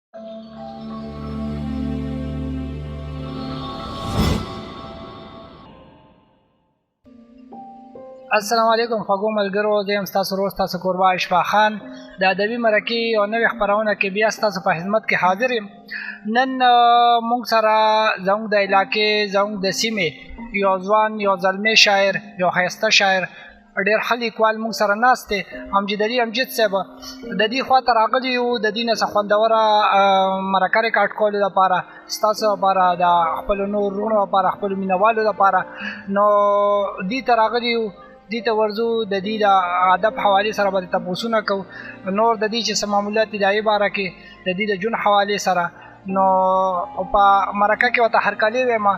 السلام علیکم خوږو ملګرو، زه یم ستاسو ورور ستاسو کوربه اشفاق خان. د ادبي مرکې یو نوې خپرونه کې بیا ستاسو په خدمت کې حاضر یم. نن موږ سره زموږ د علاقې زموږ د سیمې یو ځوان، یو زلمی شاعر، یو ښایسته شاعر، ډېر ښه لیکوال موږ سره ناست دی، امجد علي امجد صاحب. د دې خواته راغلي یو د دې نه څه خوندوره مرکه ریکارډ کولو لپاره، ستاسو لپاره، د خپلو نور وروڼو لپاره، خپلو مینهوالو لپاره. نو دې ته راغلي یو، دې ته ورځو، د دې د ادب حوالې سره به تپوسونه کوو، نور د دې چې څه معمولیات دي د هغې باره کې، د دې د ژوند حوالې سره. نو په مرکه کې ورته هرکلی ویم.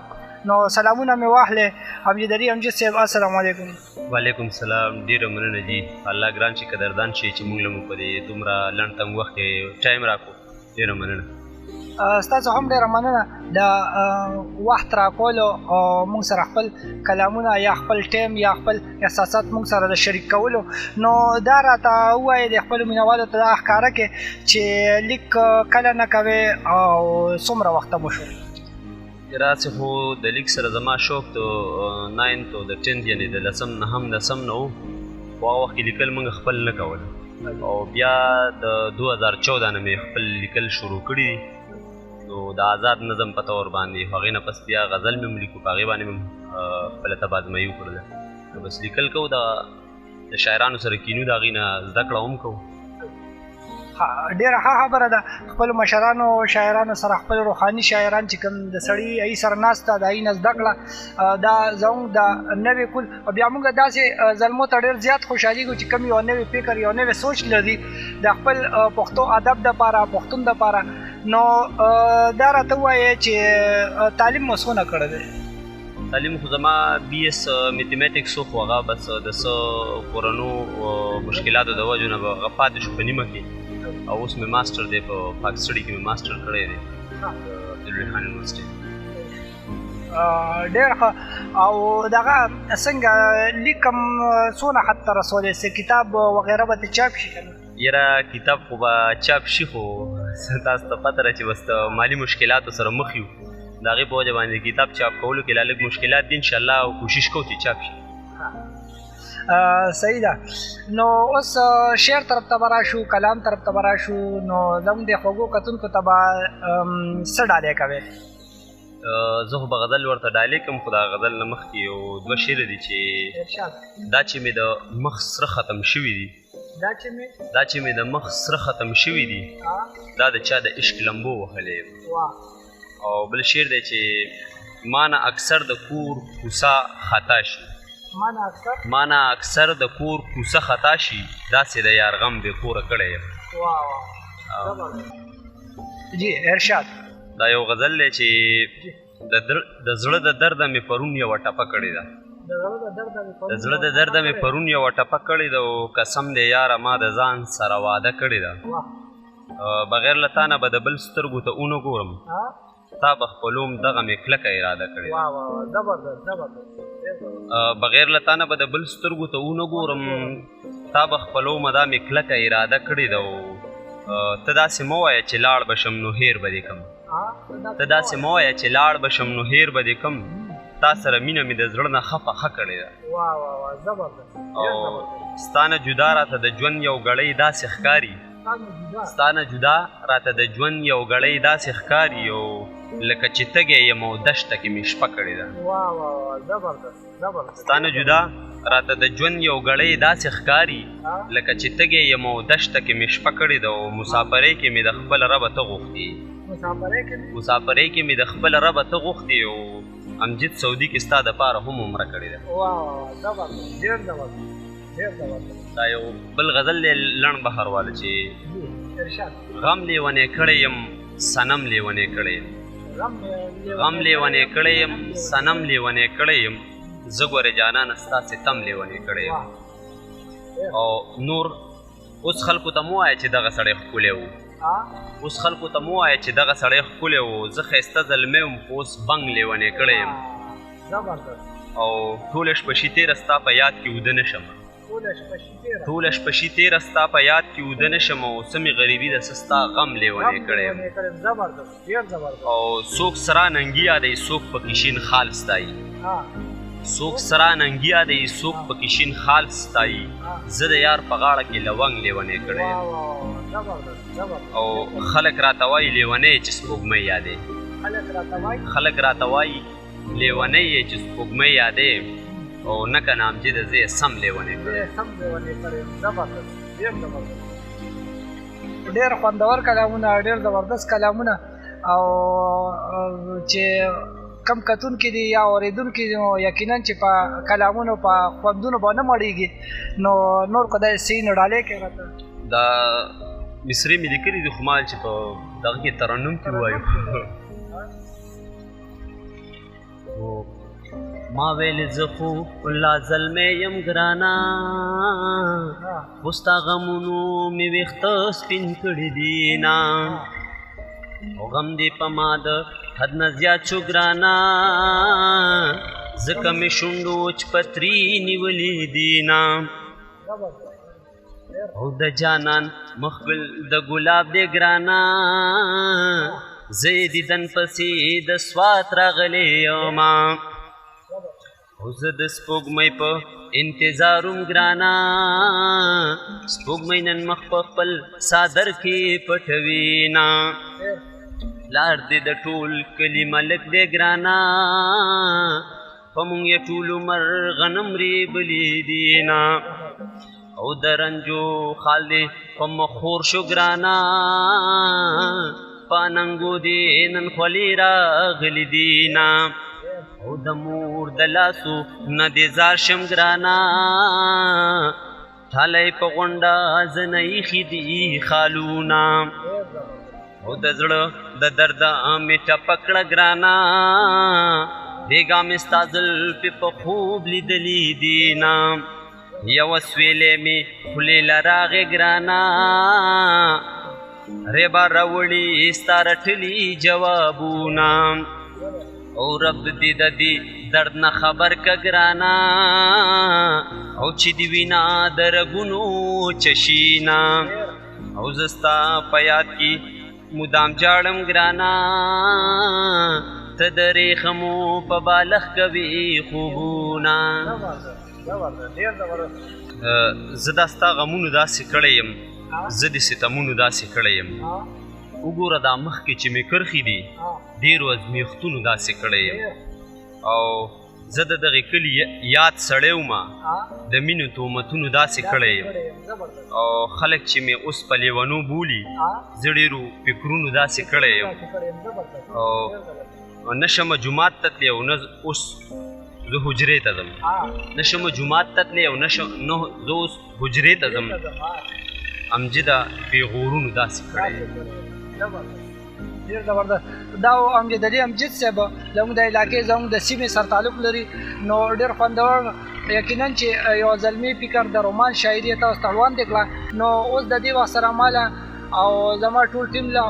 نو سلامونه مې واخلې امجد علي امجد صاحب. السلام علیکم. وعلیکم السلام. ډېره مننه جي، الله ګران شي قدردان شي چې موږ له مو په دې دومره لنډ تنګ وخت کې ټایم راکړو. ډېره مننه. ستاسو هم ډېره مننه د وخت راکولو او موږ سره خپل کلامونه یا خپل ټایم یا خپل احساسات موږ سره د شریک کولو. نو دا راته ووایې د خپلو مینهوالو ته دا ښکاره کړې چې لیک کله نه کوې او څومره وخته مو شو؟ راسې خو د لیک سره زما شوق د 9th او د 10th یعنې د لسم نهم لسم نه و، خو هغه وخت کې لیکل موږ خپل نه کول، او بیا د 2014 نه مې خپل لیکل شروع کړي دي. نو د آزاد نظم په طور باندې، هغې نه پس بیا غزل مې هم لیکو، په هغې باندې مې خپله تبادمایي وکړله. نو بس لیکل کوو، د شاعرانو سره کینو، د هغې نه زده کړه هم کوو. ډېره ښه خبره ده. خپلو مشرانو شاعرانو سره، خپل روحاني شاعران چې کوم د سړي هغې سره ناست ده، د هغې نه زده کړه. دا زموږ د نوې کول. بیا موږ داسې زلمو ته ډېر زیات خوشحالېږو چې کوم یو نوې فکر، یو نوې سوچ لري د خپل پښتو ادب دپاره، پښتون دپاره. نو دا راته ووایې چې تعلیم مو څونه کړی دی؟ تعلیم خو زما BS میتھمیټکس و، خو هغه بس د څه کورنو مشکلاتو د وجو نه هغه پاتې شو په نیمه کې، او اوس مې ماسټر دی په پاک سټډي کې مې ماسټر کړی دی عبدالرحیم خان یونیورسټي. ډېر ښه. او دغه څنګه لیک هم څونه حد ته رسولی سې؟ کتاب وغیره به ترې چاپ شي که نه؟ یاره کتاب خو به چاپ شي، خو تاسو ته پته ده چې بس د مالي مشکلاتو سره مخ یو، د هغې په وجه باندې کتاب چاپ کولو کې لا لږ مشکلات دي. انشاءالله کوشش کوو چې چاپ شي. صحیح ده. نو اوس شعر طرف ته به راشو، کلام طرف ته به راشو. نو زموږ د خوږو کتونکو ته به څه ډالۍ کوې؟ زه خو به غزل ورته ډالۍ کوم، خو د غزل نه مخکې یو دوه شعر دي چې دا چې مې د مخ سره ختم شوي دي، دا چې مې د مخ سره ختم شوي دي، دا د چا د عشق لمبو وهلی یم. او بل شعر دی چې ما نه اکثر د کور کوڅه خطا شي، ما نه اکثر د کور کوڅه خطا شي، داسې د یار غم بې کوره کړی یم. جی ارشاد. دا یو غزل دی چې د زړه د درده مې پرون یوه ټپه کړې ده، د زړه د درده مې پرون یوه ټپه کړې ده، او قسم دی یاره ما د ځان سره واده کړې ده. بغیر له تا نه به د بل سترګو ته ونه ګورم، تا به خپلوم دغه مې کلکه اراده کړې ده. بغیر له تا نه به د بل سترګو ته ونه ګورم، تا به خپلوم دا مې کلکه اراده کړې ده. او ته داسې مه وایه چې لاړ به شم نو هیر به دې کم، ته داسې مه وایه چې لاړ به شم نو هیر به دې کم، تا سره مینه مې د زړه نه خفه ښه کړې ده. او ستا نه جدا راته د ژوند یو ګړی داسې ښکاري، ستا نه جدا راته د ژوند یو ګړی داسې ښکاري، او لکه چې تږی یم او دشته کې مې شپه کړې ده. ستا نه جدا راته د ژوند یو ګړی داسې ښکاري، لکه چې تږی یم او دشته کې مې شپه کړې ده. او مسافرۍ کې مې د خپل ربه ته غوښتې، مسافرۍ کې مې د خپل ربه ته غوښتې، او امجد سعودي کې ستا دپاره هم عمره کړې ده. دا یو بل غزل دی لنډ بهرواله چې غم لیونی کړی یم صنم لیونی کړی یم، غم لیونی کړی یم صنم لیونی کړی یم، زه ګورې جانانه ستا ستم لیونی کړی یم. او نور اوس خلکو ته مو وایه چې دغه سړی ښکلی و، اوس خلکو ته مو وایه چې دغه سړی ښکلی و، زه ښایسته زلمی وم خو اوس بنګ لیونی کړی یم. او ټوله شپه شي تېره ستا په یاد کې وده نه شم، ټوله شپه شي تېره ستا په یاد کې اوده نه شم او څه مې غریبي ده څه ستا غم لیونی کړی یم او څوک سره ننګي یادوي څوک پکې شین خال ستایي څوک سره ننګي یادوي څوک پکې شین خال ستایي زه د یار په غاړه کې لونګ لیونی کړی یم او خلک راته وایي لیونی چې سپوږمۍ یادې خلک راته وایي لیونی یې چې سپوږمۍ یادې او نه که نامجده زه یې سم لیونی کړی ډېر خوندور کلامونه ډېر زبردست کلامونه او چې کم کتونکي دي یا اورېدونکي دي نو یقینا چې په کلامونو په خوندونو به نه مړېږي نو نور خدای صحیح نو ډالۍ کوي راته دا مصري مې لیکلي دي خو ما چې په دغه کې ترنم کې ووایو ما ویل زه خو لا زلمی یم ګرانا خو ستا غمونو مې ویښته سپین کړي دي نه او غم دې په ما د حد نه زیات شو ګرانا ځکه مې شونډو وچپتري نیولي دي نه او د جانان مخبل د ګلاب دې ګرانا زه یې دیدن پسې د سوات راغلی یمه او زه د سپوږمۍ په انتظاروم ګرانا سپوږمۍ نن مخ په خپل څادر کې پټوینا لار دې د ټول کلي ملک دې ګرانا په مونږ یې ټول عمر غنم ریبلي دینا او د رنجو خال دې په مخور شو ګرانا په ننګو دې نن خولې راغلي دینا او د مور د لاسو نه دې زار شم ګرانا ټالی په غونډه زه نه ایښي دي خالونه او د زړه د درده مې ټپه کړه ګرانا بېګا مې ستا زلفې په خوب لیدلي دي نه یوه سویلې مې خولې له راغې ګرانا ریبا راوړي ستا رټلي جوابونه او رب دې د دې درد نه خبر که ګرانا او چې دې وینا د رګونو چشینا او زه ستا په یاد کې مدام جاړم ګرانا ته د ریخمو په بالښ کوي خوبونه زه دا ستا غمونو داسې کړی یم زه د ستمونو داسې کړی یم وګوره دا مخکې چې مې کرښې دي ډېرو ازمیښتونو داسې کړی یم او زه د دغې کلي یاد سړی ومه د مینو تهمتونو داسې کړی یم او خلک چې مې اوس په لیونو بولي زه ډېرو فکرونو داسې کړی یم او نه شمه جومات ته تللی او نه اوس زه حجرې ته ځم نه شمه جومات ته تللی او نه زه اوس حجرې ته ځم امجده پیغورونو داسې کړی ډېر زبردست دا و امجد علي امجد صاحب زموږ د علاقې زموږ د سیمې سره تعلق لري نو ډېر خوندور یقینا چې یو زلمي فکر د رومان شاعري تاسو ته وړاندې کړه نو اوس د دې وخت سره ماله او زما ټول ټیم له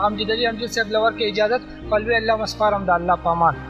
امجد علي امجد صاحب له ورکې اجازت په لوی الله مسپارم د الله په امان